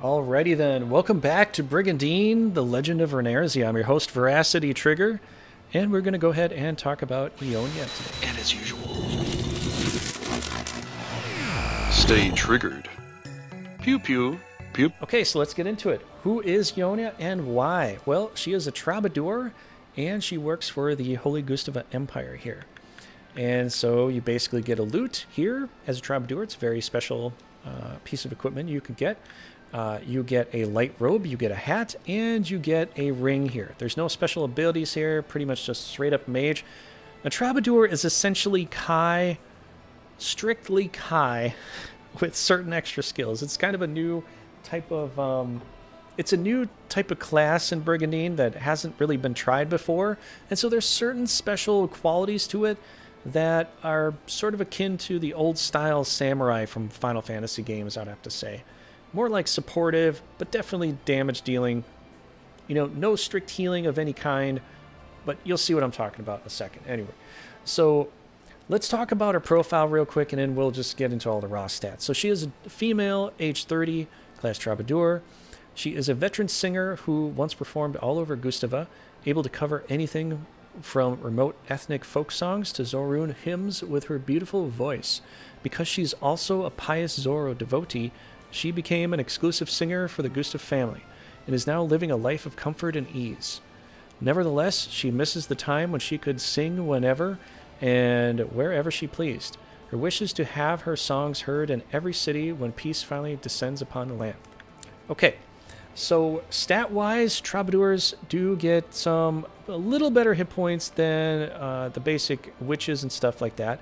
Alrighty then, welcome back to Brigandine, the Legend of Runersia. I'm your host, veracitytrigger, and we're going to go ahead and talk about Iyona today. And as usual, stay triggered. Pew pew, pew. Okay, so let's get into it. Who is Iyona and why? Well, she is a troubadour, and she works for the Holy Gustava Empire here. And so you basically get a lute here as a troubadour. It's a very special piece of equipment you can get. You get a light robe, you get a hat, and you get a ring here. There's no special abilities here, pretty much just straight up mage. A troubadour is essentially Kai, strictly Kai, with certain extra skills. It's kind of a new type of, it's a new type of class in Brigandine that hasn't really been tried before. And so there's certain special qualities to it that are sort of akin to the old style samurai from Final Fantasy games, I'd have to say. More like supportive, but definitely damage dealing. You know, no strict healing of any kind, but you'll see what I'm talking about in a second. Anyway, so let's talk about her profile real quick, and then we'll just get into all the raw stats. So she is a female, age 30, class troubadour. She is a veteran singer who once performed all over Gustava, able to cover anything from remote ethnic folk songs to Zorun hymns with her beautiful voice. Because she's also a pious Zoro devotee, she became an exclusive singer for the Gustav family and is now living a life of comfort and ease. Nevertheless, she misses the time when she could sing whenever and wherever she pleased. Her wish is to have her songs heard in every city when peace finally descends upon the land. Okay, so stat-wise, troubadours do get a little better hit points than the basic witches and stuff like that.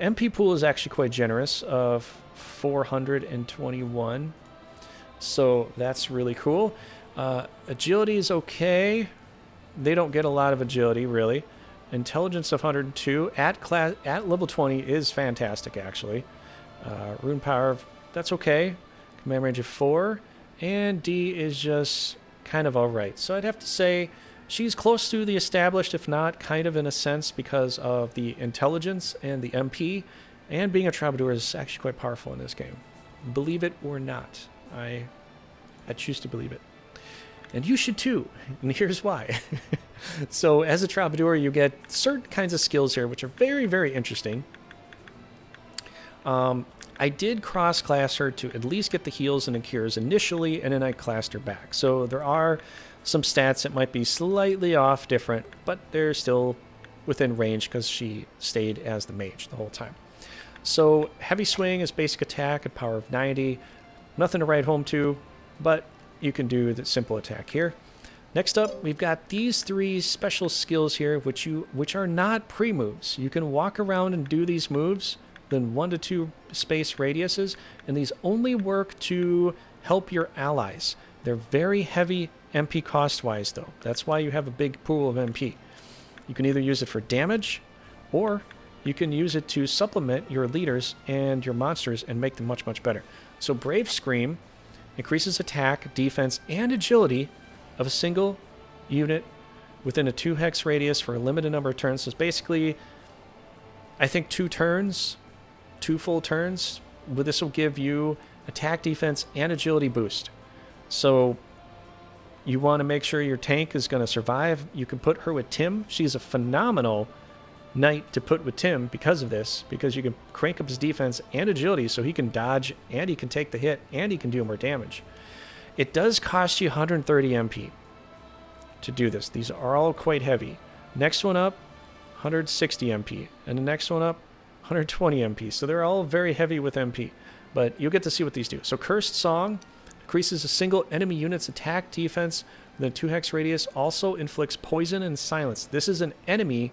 MP pool is actually quite generous of 421, so that's really cool. Agility is okay. They don't get a lot of agility, really. Intelligence of 102 at level 20 is fantastic, actually. Rune power, that's okay. Command range of 4, and D is just kind of alright. So I'd have to say she's close to the established, if not kind of in a sense, because of the intelligence and the MP. And being a troubadour is actually quite powerful in this game. Believe it or not. I choose to believe it. And you should too. And here's why. So as a troubadour, you get certain kinds of skills here, which are very, very interesting. I did cross-class her to at least get the heals and the cures initially, and then I classed her back. So there are some stats that might be slightly off different, but they're still within range because she stayed as the mage the whole time. So heavy swing is basic attack at power of 90. Nothing to write home to, but you can do the simple attack here. Next up, we've got these 3 special skills here, which are not pre-moves. You can walk around and do these moves within 1 to 2 space radiuses, and these only work to help your allies. They're very heavy MP cost-wise, though. That's why you have a big pool of MP. You can either use it for damage, or you can use it to supplement your leaders and your monsters and make them much, much better. So Brave Scream increases attack, defense, and agility of a single unit within a 2 hex radius for a limited number of turns. So it's basically, I think, 2 turns, 2 full turns. This will give you attack, defense, and agility boost. So you want to make sure your tank is going to survive. You can put her with Tim. She's a phenomenal knight to put with Tim because of this, because you can crank up his defense and agility so he can dodge and he can take the hit and he can do more damage. It does cost you 130 MP to do this. These are all quite heavy. Next one up, 160 MP, and the next one up, 120 MP. So they're all very heavy with MP, but you'll get to see what these do. So Cursed Song increases a single enemy unit's attack, defense within a 2 hex radius, also inflicts poison and silence. This is an enemy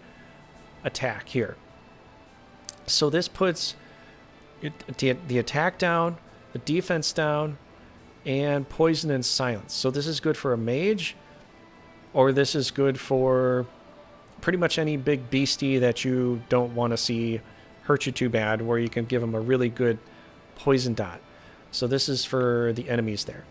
attack here. So this puts the attack down, the defense down, and poison and silence. So this is good for a mage, or this is good for pretty much any big beastie that you don't want to see hurt you too bad, where you can give them a really good poison dot. So this is for the enemies there.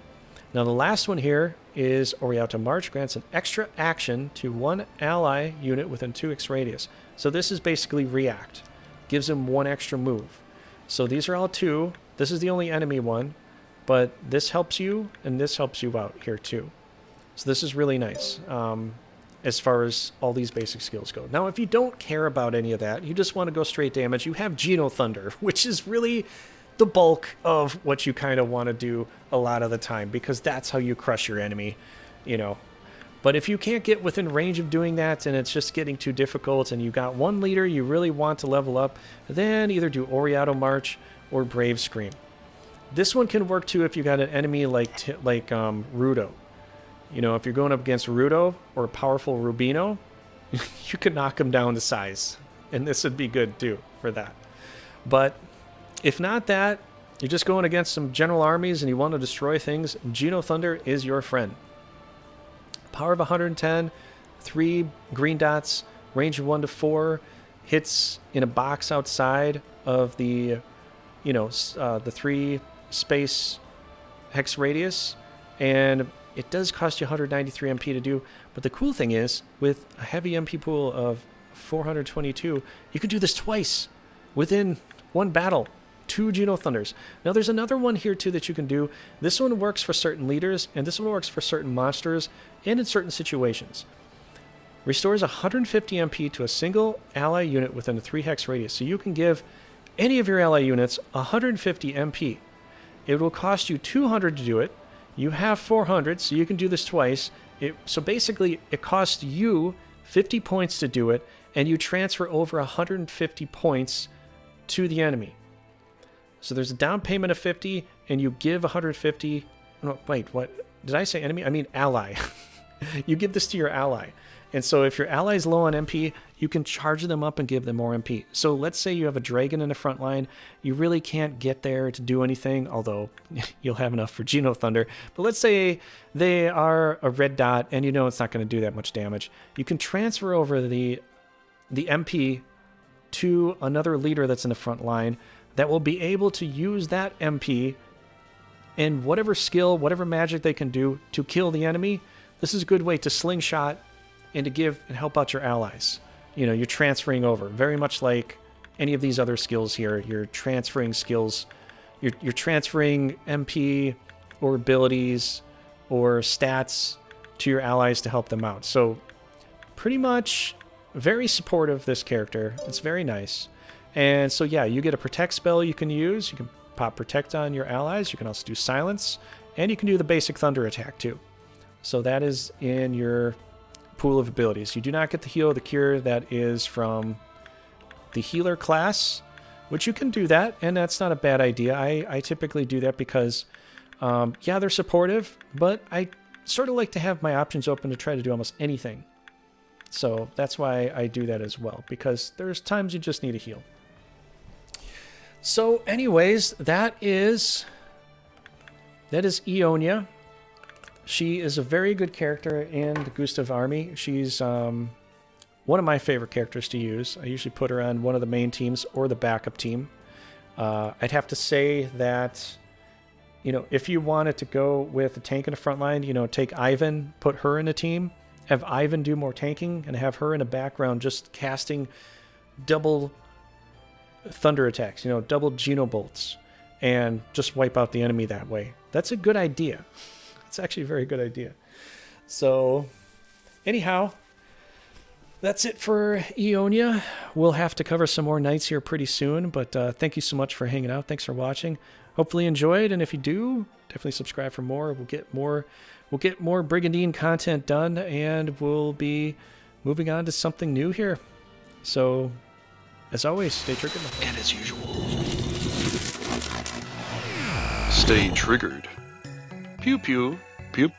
Now the last one here is Oriata March, grants an extra action to 1 ally unit within 2x radius. So this is basically react. Gives him 1 extra move. So these are all 2. This is the only enemy one. but this helps you, and this helps you out here too. So this is really nice as far as all these basic skills go. Now, if you don't care about any of that, you just want to go straight damage, you have Geno Thunder, which is really the bulk of what you kind of want to do a lot of the time, because that's how you crush your enemy, you know. But if you can't get within range of doing that and it's just getting too difficult and you got one leader you really want to level up, then either do Oriato March or Brave Scream. This one can work too if you got an enemy like Rudo. You know, if you're going up against Rudo or a powerful Rubino, you can knock him down to size. And this would be good too for that. But if not that, you're just going against some general armies and you want to destroy things, Geno Thunder is your friend. Power of 110, 3 green dots, range of 1 to 4, hits in a box outside of the, you know, the 3 space hex radius, and it does cost you 193 MP to do. But the cool thing is, with a heavy MP pool of 422, you can do this twice within one battle. 2 Geno Thunders. Now there's another one here too that you can do. This one works for certain leaders, and this one works for certain monsters and in certain situations. Restores 150 MP to a single ally unit within a 3 hex radius. So you can give any of your ally units 150 MP. It will cost you 200 to do it. You have 400, so you can do this twice. So basically, it costs you 50 points to do it, and you transfer over 150 points to the enemy. So there's a down payment of 50, and you give 150. No, wait, what? Did I say enemy? I mean ally. You give this to your ally. And so if your ally is low on MP, you can charge them up and give them more MP. So let's say you have a dragon in the front line. You really can't get there to do anything, although you'll have enough for Geno Thunder. But let's say they are a red dot, and you know it's not going to do that much damage. You can transfer over the MP to another leader that's in the front line that will be able to use that MP and whatever skill, whatever magic they can do to kill the enemy. This is a good way to slingshot and to give and help out your allies. You know, you're transferring over, very much like any of these other skills here. You're transferring skills, you're transferring MP or abilities or stats to your allies to help them out. So pretty much very supportive, this character. It's very nice. And so yeah, you get a protect spell you can use. You can pop protect on your allies. You can also do silence, and you can do the basic thunder attack too. So that is in your pool of abilities. You do not get the heal or the cure. That is from the healer class, which you can do that, and that's not a bad idea. I typically do that because yeah, they're supportive, but I sort of like to have my options open to try to do almost anything. So that's why I do that as well, because there's times you just need a heal. So anyways, that is Iyona. She is a very good character in the Gustav army. She's one of my favorite characters to use. I usually put her on one of the main teams or the backup team. I'd have to say that, you know, if you wanted to go with a tank in the front line, you know, take Ivan, put her in a team, have Ivan do more tanking, and have her in the background just casting double thunder attacks, you know, double Geno bolts, and just wipe out the enemy that way. That's a good idea. It's actually a very good idea. So anyhow, that's it for Iyona. We'll have to cover some more knights here pretty soon, but thank you so much for hanging out. Thanks for watching. Hopefully you enjoyed, and if you do, definitely subscribe for more. We'll get more Brigandine content done, and we'll be moving on to something new here. So as always, stay triggered. And as usual, stay triggered. Pew pew, pew